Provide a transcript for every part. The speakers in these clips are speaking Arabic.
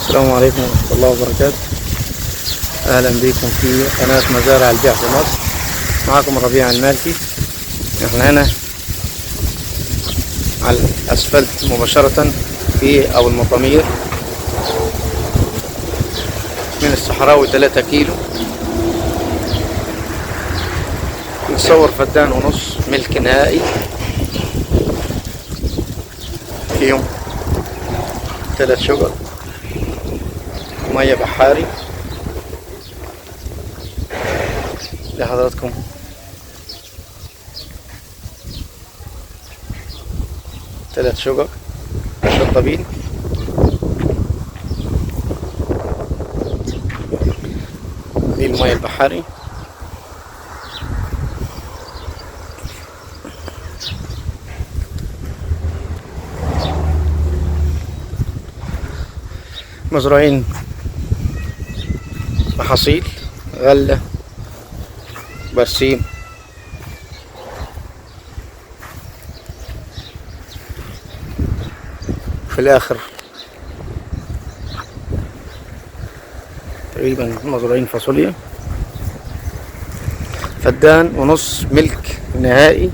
السلام عليكم ورحمة الله وبركاته. أهلا بكم في قناة مزارع البيع في مصر. معكم ربيع المالكي. احنا هنا على الأسفلت مباشرة في أو المطامير من الصحراوي 3 كيلو. نصور فدان ونص ملك نهائي فيهم 3 شقق مية بحاري لحضراتكم. ثلاث شقق شطبين. دي المية البحاري. مزروعين محاصيل غلة، برسيم، في الآخر تقريبا مزروعين فاصوليا. فدان ونص ملك نهائي،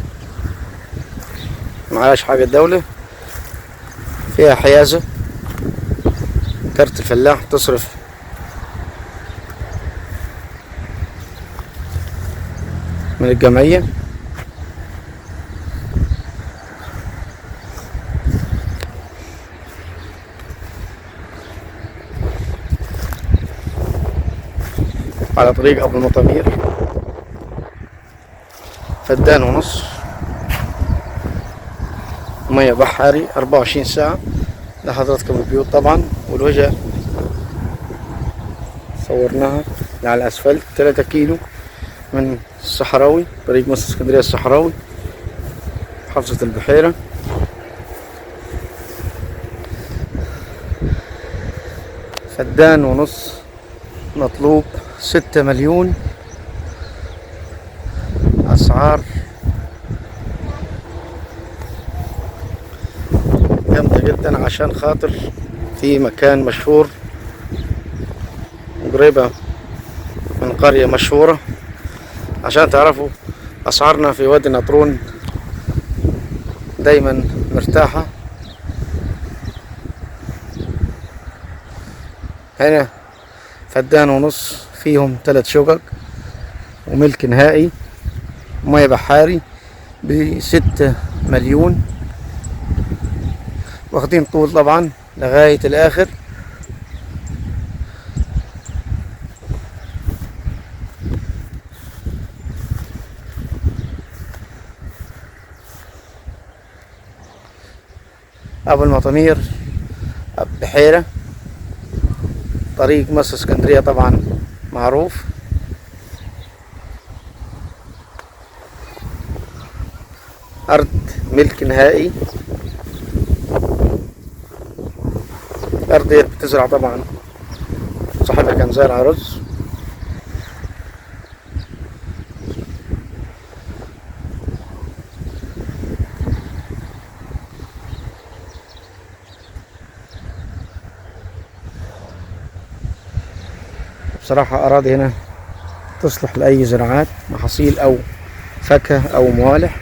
معاش حاجة الدولة، فيها حيازة، كارت الفلاح، تصرف من الجمعية. على طريق أبو المطامير. فدان ونص مية بحاري 24 ساعة لحضراتكم. البيوت طبعا والوجه صورناها على الأسفلت 3 كيلو من الصحراوي، طريق مصر اسكندرية الصحراوي، محافظة البحيرة. فدان ونص مطلوب 6 مليون. أسعار جامدة جدا عشان خاطر في مكان مشهور قريبة من قرية مشهورة. عشان تعرفوا أسعارنا في وادي النطرون دايما مرتاحة. هنا فدان ونص فيهم 3 شقق وملك نهائي، مية بحاري ب6 مليون، واخدين طول طبعا لغاية الآخر. أبو المطامير بحيرة، طريق مصر اسكندرية طبعا معروف. أرض ملك نهائي. الأرض ديت بتزرع طبعا، صاحبها كان زارع رز. بصراحة أراضي هنا تصلح لأي زراعات، محاصيل أو فاكهة أو موالح.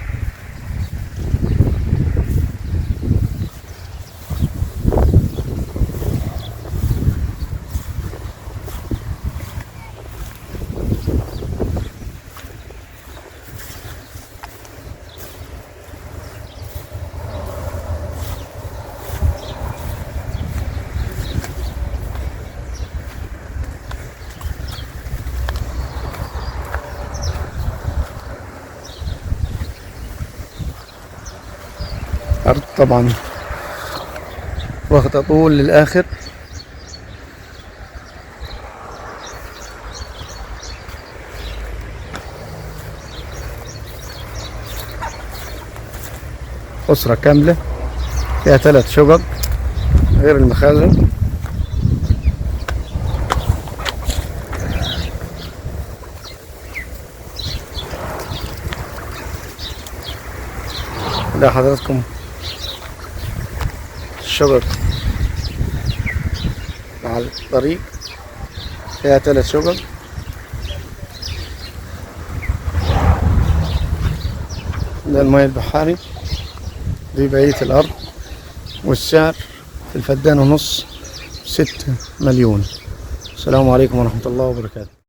أرض طبعا واخدة طول للآخر. أسرة كاملة فيها 3 شقق غير المخازن. ده حضراتكم الشجر على الطريق، فيها 3 شقق. ده الماء البحاري، دي بقية الأرض، والسعر في الفدان ونص 6 مليون. السلام عليكم ورحمة الله وبركاته.